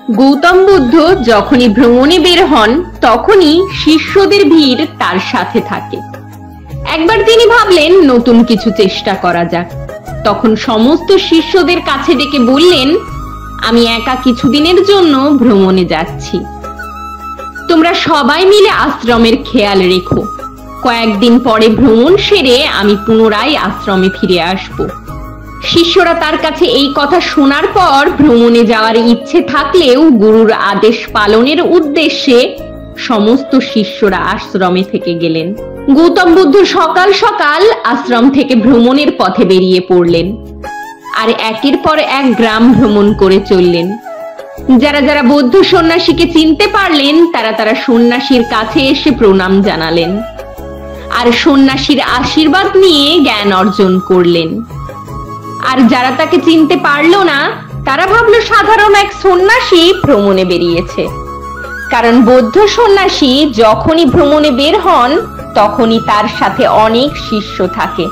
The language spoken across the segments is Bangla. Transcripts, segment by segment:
গৌতম বুদ্ধ যখনই ভ্রমণে বের হন তখনই শিষ্যদের ভিড় তার সাথে থাকে। একবার তিনি ভাবলেন নতুন কিছু চেষ্টা করা যাক। তখন সমস্ত শিষ্যদের কাছে ডেকে বললেন, আমি একা কিছুদিনের জন্য ভ্রমণে যাচ্ছি, তোমরা সবাই মিলে আশ্রমের খেয়াল রেখো। কয়েকদিন পরে ভ্রমণ সেরে আমি পুনরায় আশ্রমে ফিরে আসব। শিষ্যরা তার কাছে এই কথা শোনার পর ভ্রমণে যাওয়ার ইচ্ছে থাকলেও গুরুর আদেশ পালনের উদ্দেশ্যে সমস্ত শিষ্যরা আশ্রমে থেকে গেলেন। গৌতম বুদ্ধ সকাল সকাল আশ্রম থেকে ভ্রমণের পথে বেরিয়ে পড়লেন আর একের পর এক গ্রাম ভ্রমণ করে চললেন। যারা যারা বৌদ্ধ সন্ন্যাসীকে চিনতে পারলেন তারা সন্ন্যাসীর কাছে এসে প্রণাম জানালেন আর সন্ন্যাসীর আশীর্বাদ নিয়ে জ্ঞান অর্জন করলেন। আর যারা তাকে চিনতে পারলো না তারা ভাবলো সাধারণ এক সন্ন্যাসী ভ্রমণে বেরিয়েছে, কারণ বৌদ্ধ সন্ন্যাসী যখনই ভ্রমণে বের হন তখনই তার সাথে অনেক শিষ্য থাকে।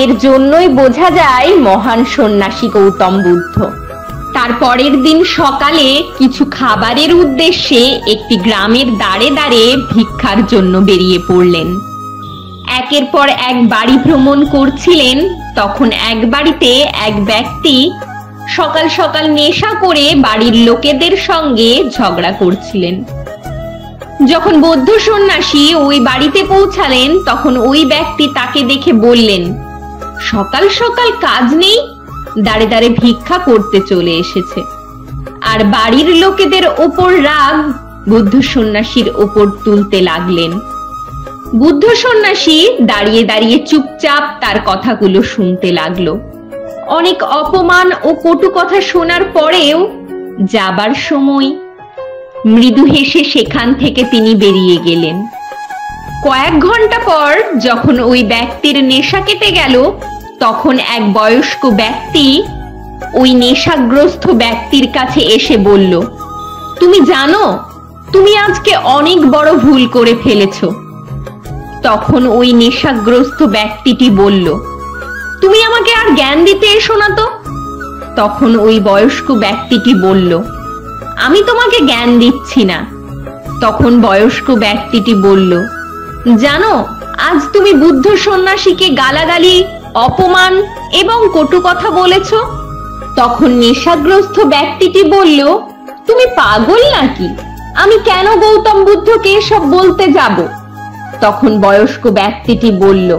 এর জন্যই বোঝা যায় মহান সন্ন্যাসী গৌতম বুদ্ধ। তারপরের দিন সকালে কিছু খাবারের উদ্দেশ্যে একটি গ্রামের দাঁড়ে দাঁড়ে ভিক্ষার জন্য বেরিয়ে পড়লেন। একের পর এক বাড়ি ভ্রমণ করছিলেন। তখন এক বাড়িতে এক ব্যক্তি সকাল সকাল নেশা করে বাড়ির লোকেদের সঙ্গে ঝগড়া করছিলেন। যখন বৌদ্ধ সন্ন্যাসী ওই বাড়িতে পৌঁছালেন তখন ওই ব্যক্তি তাকে দেখে বললেন, সকাল সকাল কাজ নেই, দাঁড়ে দাঁড়ে ভিক্ষা করতে চলে এসেছে। আর বাড়ির লোকেদের ওপর রাগ বুদ্ধ সন্ন্যাসীর ওপর তুলতে লাগলেন। বুদ্ধ সন্ন্যাসী দাঁড়িয়ে দাঁড়িয়ে চুপচাপ তার কথাগুলো শুনতে লাগলো। অনেক অপমান ও কটু কথা শোনার পরেও যাবার সময় মৃদু হেসে সেখান থেকে তিনি বেরিয়ে গেলেন। কয়েক ঘন্টা পর যখন ওই ব্যক্তির নেশা কেটে গেল তখন এক বয়স্ক ব্যক্তি ওই নেশাগ্রস্ত ব্যক্তির কাছে এসে বলল, তুমি জানো তুমি আজকে অনেক বড় ভুল করে ফেলেছো। তখন ওই নেশাগ্রস্ত ব্যক্তিটি বলল, তুমি আমাকে আর জ্ঞান দিতে এসো না তো। তখন ওই বয়স্ক ব্যক্তিটি বলল, আমি তোমাকে জ্ঞান দিচ্ছি না। তখন বয়স্ক ব্যক্তিটি বলল, জানো আজ তুমি বুদ্ধ সন্ন্যাসীকে গালাগালি, অপমান এবং কটু কথা বলেছ। তখন নেশাগ্রস্ত ব্যক্তিটি বলল, তুমি পাগল নাকি? আমি কেন গৌতম বুদ্ধকে এসব বলতে যাব? তখন বয়স্ক ব্যক্তিটি বলল,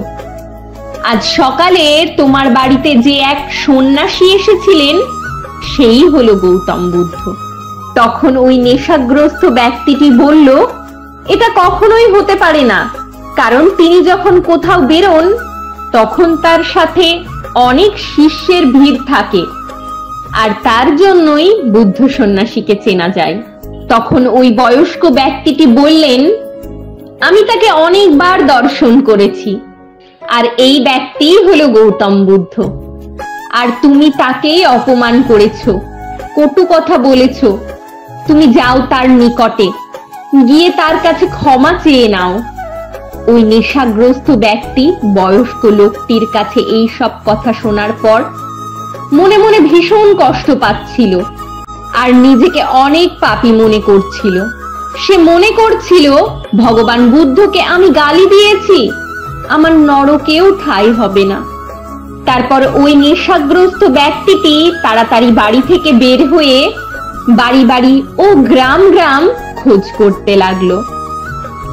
আজ সকালে তোমার বাড়িতে যে এক সন্ন্যাসী এসেছিলেন সেই হলো গৌতম বুদ্ধ। তখন ওই নেশাগ্রস্ত ব্যক্তিটি বলল, এটা কখনোই হতে পারে না, কারণ তিনি যখন কোথাও বেরোন তখন তার সাথে অনেক শিষ্যের ভিড় থাকে আর তার জন্যই বুদ্ধ সন্ন্যাসীকে চেনা যায়। তখন ওই বয়স্ক ব্যক্তিটি বললেন, আমি তাকে অনেকবার দর্শন করেছি আর এই ব্যক্তি হলো গৌতম বুদ্ধ। আর তুমি তাকেই অপমান করেছো, কটু কথা বলেছো। তুমি যাও তার নিকটে, গিয়ে তার কাছে ক্ষমা চেয়ে নাও। ওই নেশাগ্রস্ত ব্যক্তি বয়স্ক লোকটির কাছে এই সব কথা শোনার পর মনে মনে ভীষণ কষ্ট পাচ্ছিল আর নিজেকে অনেক পাপী মনে করছিল। সে মনে করছিল, ভগবান বুদ্ধকে আমি গালি দিয়েছি, আমার নরকেও ঠাঁই হবে না। তারপর ওই নেশাগ্রস্ত ব্যক্তিটি তাড়াতাড়ি বাড়ি থেকে বের হয়ে বাড়ি বাড়ি ও গ্রাম গ্রাম খোঁজ করতে লাগলো,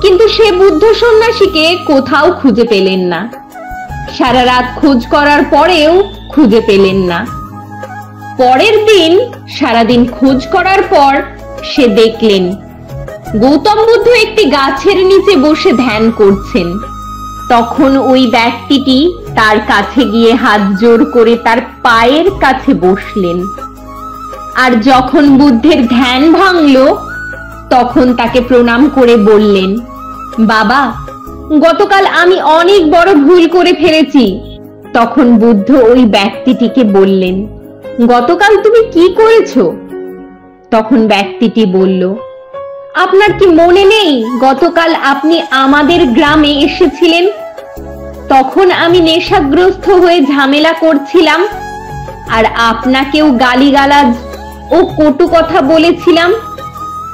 কিন্তু সে বুদ্ধ সন্ন্যাসীকে কোথাও খুঁজে পেলেন না। সারা রাত খোঁজ করার পরেও খুঁজে পেলেন না। পরের দিন সারাদিন খোঁজ করার পর সে দেখলেন গৌতম বুদ্ধ একটি গাছের নিচে বসে ধ্যান করছেন। তখন ওই ব্যক্তিটি তার কাছে গিয়ে হাত জোর করে তার পায়ের কাছে বসলেন। আর যখন বুদ্ধের ধ্যান ভাঙল তখন তাকে প্রণাম করে বললেন, বাবা, গতকাল আমি অনেক বড় ভুল করে ফেলেছি। তখন বুদ্ধ ওই ব্যক্তিটিকে বললেন, গতকাল তুমি কি করেছো? তখন ব্যক্তিটি বলল, আপনার কি মনে নেই গতকাল আপনি আমাদের গ্রামে এসেছিলেন? তখন আমি নেশাগ্রস্ত হয়ে ঝামেলা করছিলাম আর আপনাকেও গালিগালাজ ও কটু কথা বলেছিলাম,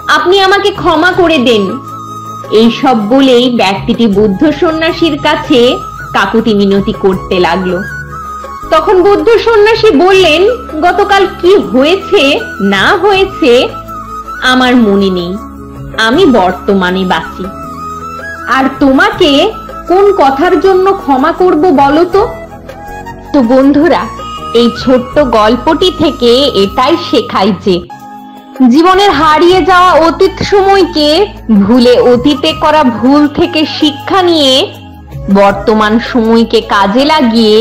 আপনি আমাকে ক্ষমা করে দেন। এই সব বলেই ব্যক্তিটি বুদ্ধ সন্ন্যাসীর কাছে কাকুতি মিনতি করতে লাগলো। তখন বুদ্ধ সন্ন্যাসী বললেন, গতকাল কি হয়েছে না হয়েছে আমার মনে নেই, আমি বর্তমানে বাঁচি। আর তোমাকে কোন কথার জন্য ক্ষমা করব বলো তো? তো বন্ধুরা, এই ছোট্ট গল্পটি থেকে এটাই শেখায় যে জীবনের হারিয়ে যাওয়া অতীত সময়কে ভুলে অতীতে করা ভুল থেকে শিক্ষা নিয়ে বর্তমান সময়কে কাজে লাগিয়ে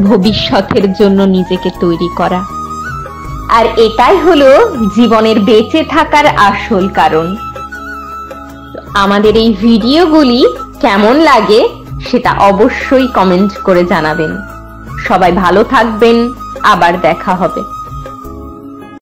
ভবিষ্যতের জন্য নিজেকে তৈরি করা। আর এটাই হলো জীবনের বেঁচে থাকার আসল কারণ। আমাদের এই ভিডিওগুলি কেমন লাগে সেটা অবশ্যই কমেন্ট করে জানাবেন। সবাই ভালো থাকবেন, আবার দেখা হবে।